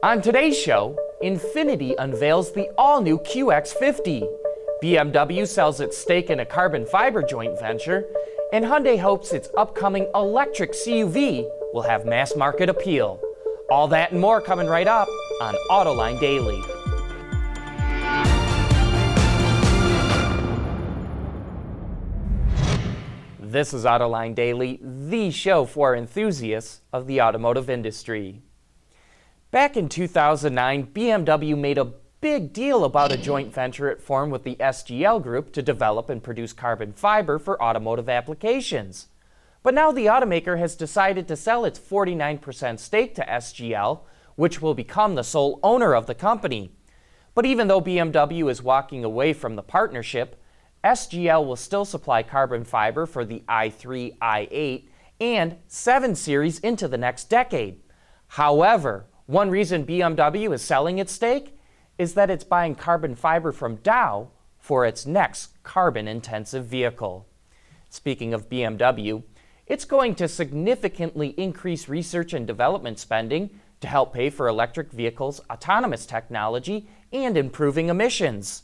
On today's show, Infiniti unveils the all-new QX50, BMW sells its stake in a carbon fiber joint venture, and Hyundai hopes its upcoming electric CUV will have mass market appeal. All that and more coming right up on Autoline Daily. This is Autoline Daily, the show for enthusiasts of the automotive industry. Back in 2009, BMW made a big deal about a joint venture it formed with the SGL Group to develop and produce carbon fiber for automotive applications. But now the automaker has decided to sell its 49% stake to SGL, which will become the sole owner of the company. But even though BMW is walking away from the partnership, SGL will still supply carbon fiber for the i3, i8, and 7 Series into the next decade. However, one reason BMW is selling its stake is that it's buying carbon fiber from Dow for its next carbon-intensive vehicle. Speaking of BMW, it's going to significantly increase research and development spending to help pay for electric vehicles, autonomous technology, and improving emissions.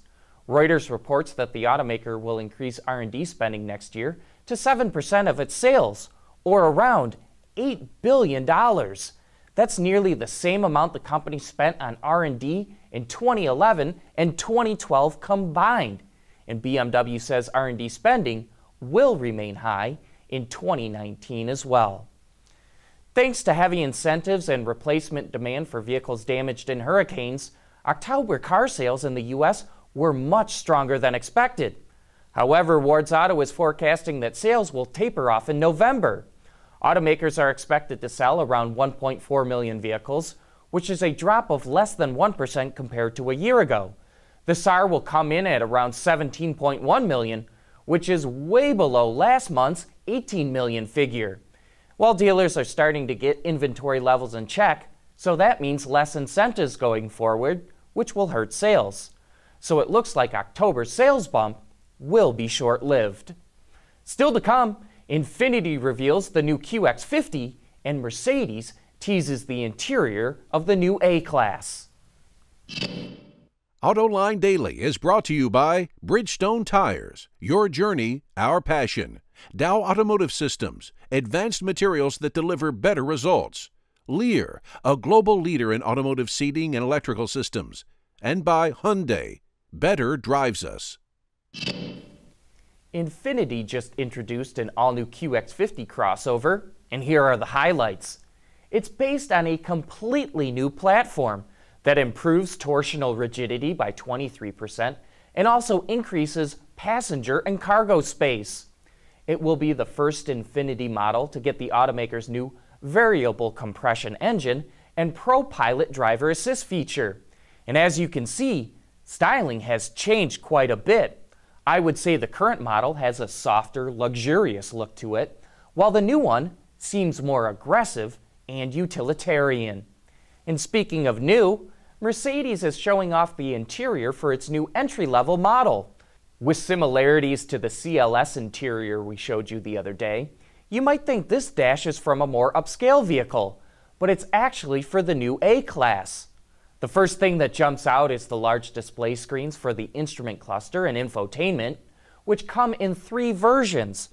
Reuters reports that the automaker will increase R&D spending next year to 7% of its sales, or around $8 billion. That's nearly the same amount the company spent on R&D in 2011 and 2012 combined. And BMW says R&D spending will remain high in 2019 as well. Thanks to heavy incentives and replacement demand for vehicles damaged in hurricanes, October car sales in the U.S. were much stronger than expected. However, Ward's Auto is forecasting that sales will taper off in November. Automakers are expected to sell around 1.4 million vehicles, which is a drop of less than 1% compared to a year ago. The SAAR will come in at around 17.1 million, which is way below last month's 18 million figure. While dealers are starting to get inventory levels in check, so that means less incentives going forward, which will hurt sales. So it looks like October's sales bump will be short-lived. Still to come, Infiniti reveals the new QX50, and Mercedes teases the interior of the new A-Class. Autoline Daily is brought to you by Bridgestone Tires, your journey, our passion. Dow Automotive Systems, advanced materials that deliver better results. Lear, a global leader in automotive seating and electrical systems. And by Hyundai, better drives us. Infiniti just introduced an all-new QX50 crossover, and here are the highlights. It's based on a completely new platform that improves torsional rigidity by 23% and also increases passenger and cargo space. It will be the first Infiniti model to get the automaker's new variable compression engine and ProPilot driver assist feature. And as you can see, styling has changed quite a bit. I would say the current model has a softer, luxurious look to it, while the new one seems more aggressive and utilitarian. And speaking of new, Mercedes is showing off the interior for its new entry-level model. With similarities to the CLS interior we showed you the other day, you might think this dash is from a more upscale vehicle, but it's actually for the new A-Class. The first thing that jumps out is the large display screens for the instrument cluster and infotainment, which come in 3 versions: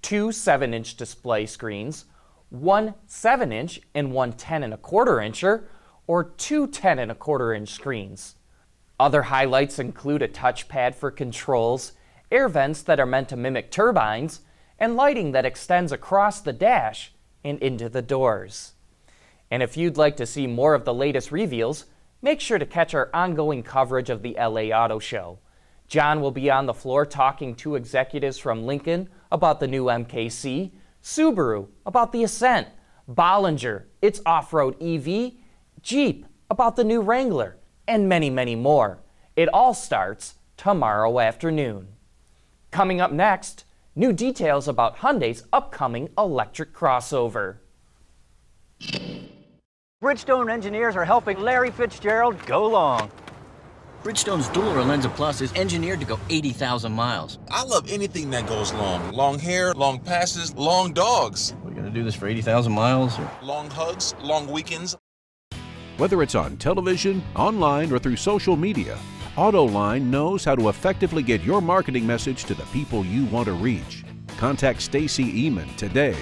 2 7-inch display screens, 1 7-inch and 1 10.25-incher, or 2 10.25-inch screens. Other highlights include a touchpad for controls, air vents that are meant to mimic turbines, and lighting that extends across the dash and into the doors. And if you'd like to see more of the latest reveals, make sure to catch our ongoing coverage of the LA Auto Show. John will be on the floor talking to executives from Lincoln about the new MKC, Subaru about the Ascent, Bollinger, its off-road EV, Jeep about the new Wrangler, and many, many more. It all starts tomorrow afternoon. Coming up next, new details about Hyundai's upcoming electric crossover. Bridgestone engineers are helping Larry Fitzgerald go long. Bridgestone's dual Lenza Plus is engineered to go 80,000 miles. I love anything that goes long. Long hair, long passes, long dogs. We're going to do this for 80,000 miles? Or? Long hugs, long weekends. Whether it's on television, online, or through social media, Autoline knows how to effectively get your marketing message to the people you want to reach. Contact Stacy Eman today.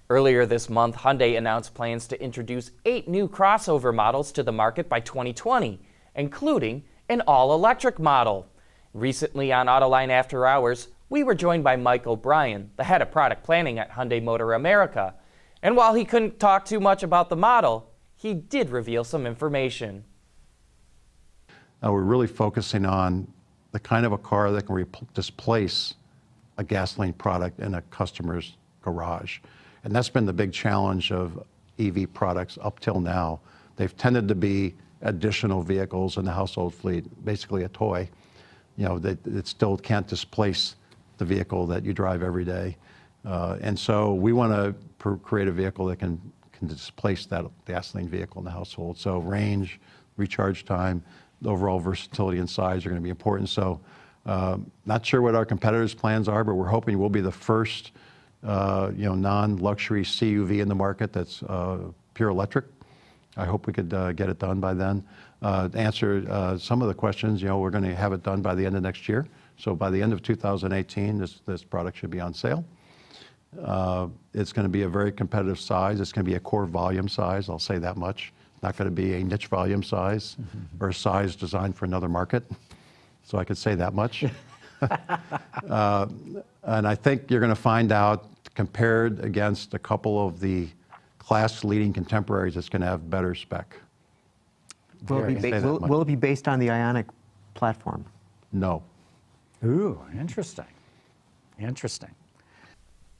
Earlier this month, Hyundai announced plans to introduce 8 new crossover models to the market by 2020, including an all-electric model. Recently on Autoline After Hours, we were joined by Mike O'Brien, the head of product planning at Hyundai Motor America. And while he couldn't talk too much about the model, he did reveal some information. We're really focusing on the kind of a car that can displace a gasoline product in a customer's garage. And that's been the big challenge of EV products up till now. They've tended to be additional vehicles in the household fleet, basically a toy. You know, it still can't displace the vehicle that you drive every day. And so we want to create a vehicle that can displace that gasoline vehicle in the household. So range, recharge time, the overall versatility and size are going to be important. So not sure what our competitors' plans are, but we're hoping we'll be the first non-luxury CUV in the market that's pure electric. I hope we could get it done by then. To answer some of the questions, we're going to have it done by the end of next year. So by the end of 2018, this product should be on sale. It's going to be a very competitive size. It's going to be a core volume size, I'll say that much. Not going to be a niche volume size or a size designed for another market. So I could say that much. And I think you're going to find out, compared against a couple of the class-leading contemporaries, it's going to have better spec. Will it be based on the Ioniq platform? No. Ooh, interesting. Interesting.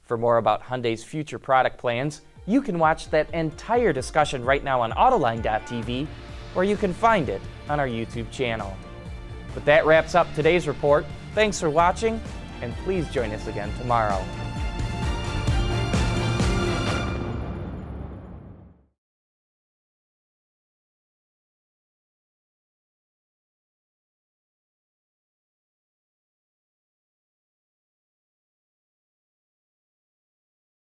For more about Hyundai's future product plans, you can watch that entire discussion right now on Autoline.tv, or you can find it on our YouTube channel. But that wraps up today's report. Thanks for watching, and please join us again tomorrow.